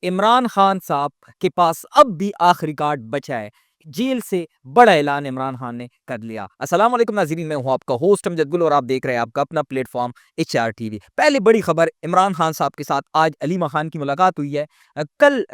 इमरान खान साहब के पास अब भी आखिरी कार्ड बचा है। जेल से बड़ा ऐलान इमरान खान ने कर लिया। अस्सलाम वालेकुम नाज़रीन, मैं हूँ आपका होस्ट अमजद गुल और आप देख रहे हैं आपका अपना प्लेटफॉर्म एचआर टीवी। पहले बड़ी खबर, इमरान खान साहब के साथ आज अलीमा खान की मुलाकात हुई है। कल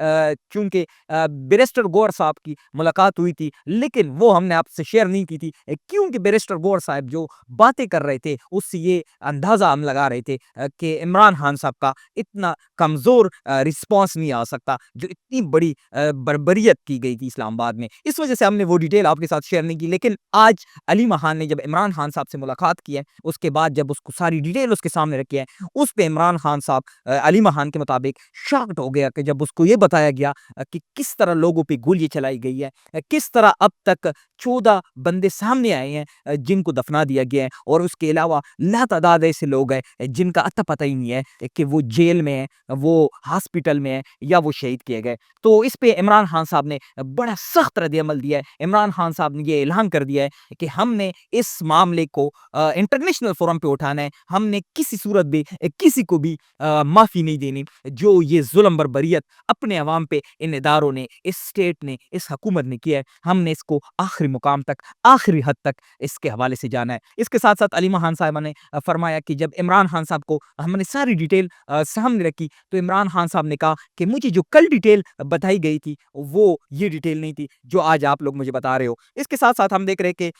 चूंकि बैरिस्टर गौहर साहब की मुलाकात हुई थी, लेकिन वो हमने आपसे शेयर नहीं की थी, क्योंकि बैरिस्टर गौहर साहब जो बातें कर रहे थे उससे ये अंदाजा हम लगा रहे थे कि इमरान खान साहब का इतना कमज़ोर रिस्पॉन्स नहीं आ सकता जो इतनी बड़ी बर्बरियत की गई थी इस्लामाबाद में। इस वजह से हमने वो डिटेल आपके साथ शेयर नहीं की। लेकिन आज अलीमा खान ने जब इमरान खान साहब से मुलाकात की है, उसके बाद जब उसको सारी डिटेल उसके सामने रखी है, उस पे इमरान खान साहब अलीमा खान के मुताबिक शॉक्ड हो गया कि जब उसको ये बताया गया कि किस तरह लोगों पे गोली चलाई गई है, किस तरह अब तक 14 बंदे सामने आए हैं जिनको दफना दिया गया है, और उसके अलावा लातादाद ऐसे लोग हैं जिनका अता पता ही नहीं है कि वो जेल में है, वो हॉस्पिटल में है या वो शहीद किए गए। तो इस पे इमरान खान साहब ने बड़ा सख्त रद्द-ए-अमल दिया है। इमरान खान साहब ने ये ऐलान कर दिया है कि हमने इस मामले को इंटरनेशनल फोरम पे उठाना है। हमने किसी सूरत भी किसी को भी माफ़ी नहीं देनी। जो ये ज़ुल्म बर्बरियत अपने अवाम पे इन इदारों ने, इस स्टेट ने, इस हुकूमत ने किया है, हमने इसको आखिरी मुकाम तक, आखिरी हद तक इसके हवाले से जाना है। इसके साथ-साथ अलीमा खान साहिबा ने फरमाया कि जब इमरान खान साहब को हमने सारी डिटेल सामने रखी, तो इमरान खान साहब ने कहा कि मुझे जो कल डिटेल बताई गई थी, वो ये डिटेल नहीं थी जो आज आप लोग मुझे बता रहे हो। इसके साथ-साथ हम देख रहे हैं कि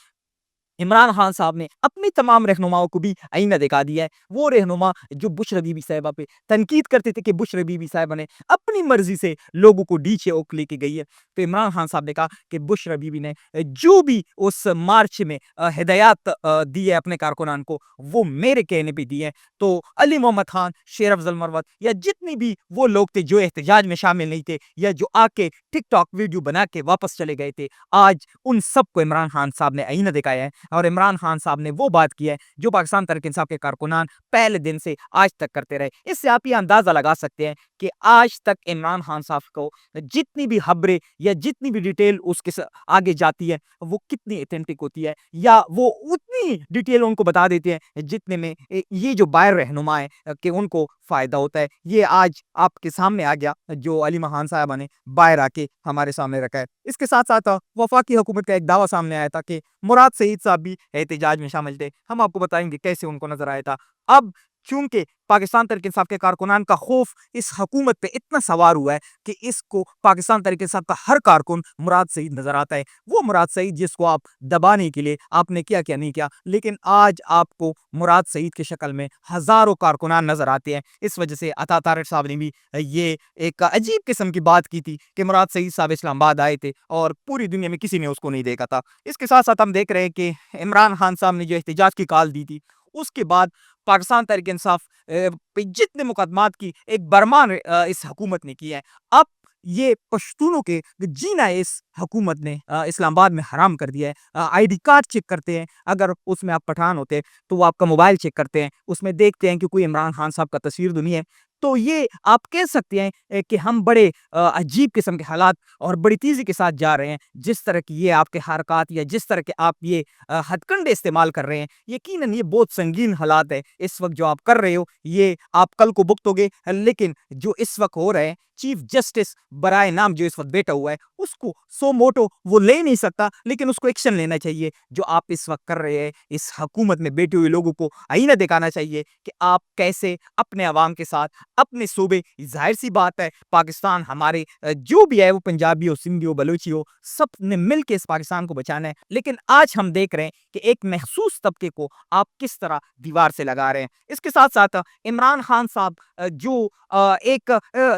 इमरान खान साहब ने अपनी तमाम रहनुमाओं को भी आईना दिखा दिया है। वो रहनुमा जो बुशरा बीबी साहिबा पे तनकीद करते थे कि बुशरा बीबी साहिबा ने अपनी मर्ज़ी से लोगों को नीचे ओक लेके गई है। तो इमरान खान साहब ने कहा कि बुशरा बीबी ने जो भी उस मार्च में हिदायत दी है अपने कारकुनान को, वो मेरे कहने पे दी है। तो अली मोहम्मद खान, शेर अफ़ज़ल मरवत या जितने भी वो लोग थे जो एहतजाज में शामिल नहीं थे या जो आके टिकटॉक वीडियो बना के वापस चले गए थे, आज उन सबको इमरान खान साहब ने आईना दिखाया है। और इमरान खान साहब ने वो बात की है जो पाकिस्तान तहरीक-ए-इंसाफ के कारकुनान पहले दिन से आज तक करते रहे। इससे आप ये अंदाज़ा लगा सकते हैं कि आज तक इमरान खान साहब को जितनी भी खबरें या जितनी भी डिटेल उसके आगे जाती है, वो कितनी ऑथेंटिक होती है, या वो उतनी डिटेल उनको बता देते हैं जितने में ये जो बाहर रहनुमा है कि उनको फ़ायदा होता है। ये आज आपके सामने आ गया जो अलीमा खान साहिबा ने बाहर आके हमारे सामने रखा है। इसके साथ-साथ वफ़ाकी हुकूमत का एक दावा सामने आया था कि मुराद सईद साहब भी एहतजाज में शामिल थे। हम आपको बताएँगे कैसे उनको नज़र आया था। अब चूँकि पाकिस्तान तहरीक-ए-इंसाफ के कारकुनान का खौफ इस हुकूमत पे इतना सवार हुआ है कि इसको पाकिस्तान तहरीक-ए-इंसाफ का हर कारकुन मुराद सईद नज़र आता है। वो मुराद सईद जिसको आप दबाने के लिए आपने क्या-क्या नहीं किया, लेकिन आज आपको मुराद सईद की शक्ल में हज़ारों कारकुनान नज़र आते हैं। इस वजह से अता तारिक साहब ने भी ये एक अजीब किस्म की बात की थी कि मुराद सईद साहब इस्लामाबाद आए थे और पूरी दुनिया में किसी ने उसको नहीं देखा था। इसके साथ-साथ हम देख रहे हैं कि इमरान खान साहब ने जो एहतजाज की कॉल दी थी, उसके बाद पाकिस्तान तहरीक-ए-इंसाफ पे जितने मुकदमात की एक भरमार इस हुकूमत ने की है। अब ये पश्तूनों के जीना इस हुकूमत ने इस्लामाबाद में हराम कर दिया है। आईडी कार्ड चेक करते हैं, अगर उसमें आप पठान होते तो वो आपका मोबाइल चेक करते हैं, उसमें देखते हैं कि कोई इमरान खान साहब का तस्वीर तो नहीं है। तो ये आप कह सकते हैं कि हम बड़े अजीब किस्म के हालात और बड़ी तेज़ी के साथ जा रहे हैं। जिस तरह की ये आपके हरकत या जिस तरह के आप ये हथकंडे इस्तेमाल कर रहे हैं, यकीनन ये बहुत संगीन हालात है। इस वक़्त जो आप कर रहे हो, ये आप कल को भुगतोगे, लेकिन जो इस वक़्त हो रहा है, चीफ जस्टिस बराए नाम जो इस वक़्त बैठा हुआ है, उसको सो मोटो वो ले नहीं सकता, लेकिन उसको एक्शन लेना चाहिए। जो आप इस वक़्त कर रहे हैं, इस हुकूमत में बैठे हुए लोगों को आईना दिखाना चाहिए कि आप कैसे अपने अवाम के साथ, अपने सूबे, ज़ाहिर-सी बात है पाकिस्तान हमारे जो भी है वो पंजाबी हो, सिंधी हो, बलूची हो, सब ने मिल के इस पाकिस्तान को बचाना है। लेकिन आज हम देख रहे हैं कि एक महसूस तबके को आप किस तरह दीवार से लगा रहे हैं। इसके साथ-साथ इमरान खान साहब जो एक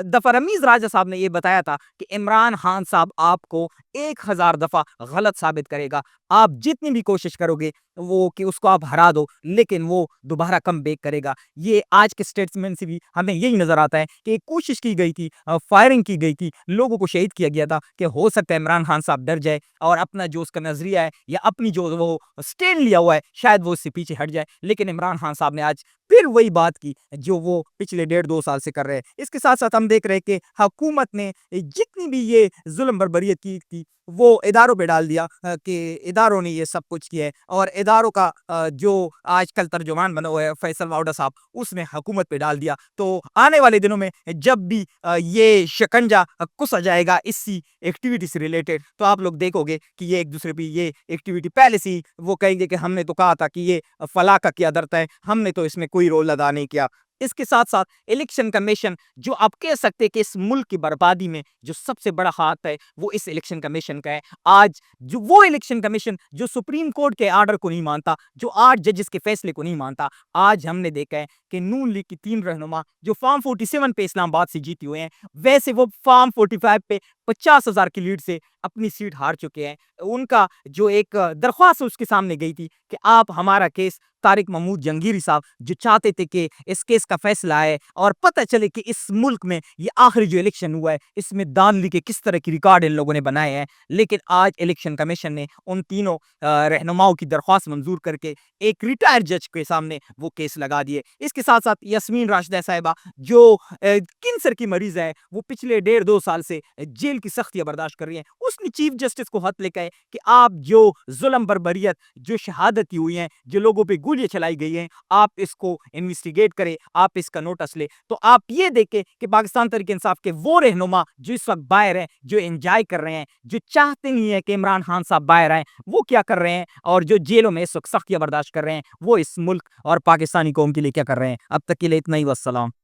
दफ़ा रमीज़ राजा साहब ने ये बताया था कि इमरान खान साहब आपको 1000 दफ़ा गलत साबित करेगा। आप जितनी भी कोशिश करोगे वो कि उसको आप हरा दो, लेकिन वो दोबारा कमबैक करेगा। ये आज के स्टेट्समैन से भी हमें यही नज़र आता है कि एक कोशिश की गई थी, फायरिंग की गई थी, लोगों को शहीद किया गया था कि हो सकता है इमरान खान साहब डर जाए और अपना जो उसका नज़रिया है या अपनी जो वो स्टैंड लिया हुआ है, शायद वो उससे पीछे हट जाए। लेकिन इमरान खान साहब ने आज फिर वही बात की जो वो पिछले 1.5-2 साल से कर रहे हैं। इसके साथ-साथ हम देख रहे हैं कि हुकूमत ने जितनी भी ये ज़ुल्म बर्बरियत की थी, وہ اداروں پہ ڈال دیا کہ اداروں نے یہ سب کچھ کیا ہے، اور اداروں کا جو آج کل ترجمان بنا ہوا ہے فیصل واؤڈا صاحب، اس نے حکومت پہ ڈال دیا۔ تو آنے والے دنوں میں جب بھی یہ شکنجہ کسا جائے گا اسی ایکٹیویٹی سے ریلیٹڈ، تو آپ لوگ دیکھو گے کہ یہ ایک دوسرے پہ یہ ایکٹیویٹی پہلے سے ہی وہ کہیں گے کہ ہم نے تو کہا تھا کہ یہ فلاں کا کیا درتا ہے، ہم نے تو اس میں کوئی رول ادا نہیں کیا۔ اس کے ساتھ ساتھ الیکشن کمیشن، جو آپ کہہ سکتے کہ اس ملک کی بربادی میں جو سب سے بڑا ہاتھ ہے وہ اس الیکشن کمیشن کا ہے۔ آج جو وہ الیکشن کمیشن جو سپریم کورٹ کے آرڈر کو نہیں مانتا، جو 8 ججز کے فیصلے کو نہیں مانتا، آج ہم نے دیکھا ہے کہ نون لیگ کی 3 رہنما جو فارم 47 پہ اسلام آباد سے جیتے ہوئے ہیں، ویسے وہ فارم 45 پہ 50,000 کی لیڈ سے اپنی سیٹ ہار چکے ہیں۔ ان کا جو ایک درخواست اس کے سامنے گئی تھی کہ آپ ہمارا کیس، طارق محمود جہانگیری صاحب جو چاہتے تھے کہ اس کیس کا فیصلہ آئے اور پتہ چلے کہ اس ملک میں یہ آخری جو الیکشن ہوا ہے اس میں دانلی کے کس طرح کی ریکارڈ ان لوگوں نے بنائے ہیں، لیکن آج الیکشن کمیشن نے ان تینوں رہنماؤں کی درخواست منظور کر کے ایک ریٹائر جج کے سامنے وہ کیس لگا دیے۔ اس کے ساتھ ساتھ یاسمین راشدہ صاحبہ جو کینسر کی مریض ہے، وہ پچھلے 1.5-2 سال سے جیل کی سختیاں برداشت کر رہی ہیں، اس نے چیف جسٹس کو خط لکھا ہے کہ آپ جو ظلم بربریت، جو شہادت ہوئی ہیں، جو لوگوں پہ گولیاں چلائی گئی ہیں، آپ اس کو انویسٹیگیٹ کریں، آپ اس کا نوٹس لیں۔ تو آپ یہ دیکھیں کہ پاکستان تحریک انصاف کے وہ رہنما جو اس وقت باہر ہیں، جو انجوائے کر رہے ہیں، جو چاہتے نہیں ہیں کہ عمران خان صاحب باہر آئیں، وہ کیا کر رہے ہیں، اور جو جیلوں میں اس وقت سختیاں برداشت کر رہے ہیں، وہ اس ملک اور پاکستانی قوم کے لیے کیا کر رہے ہیں۔ اب تک کے لیے اتنا ہی، والسلام۔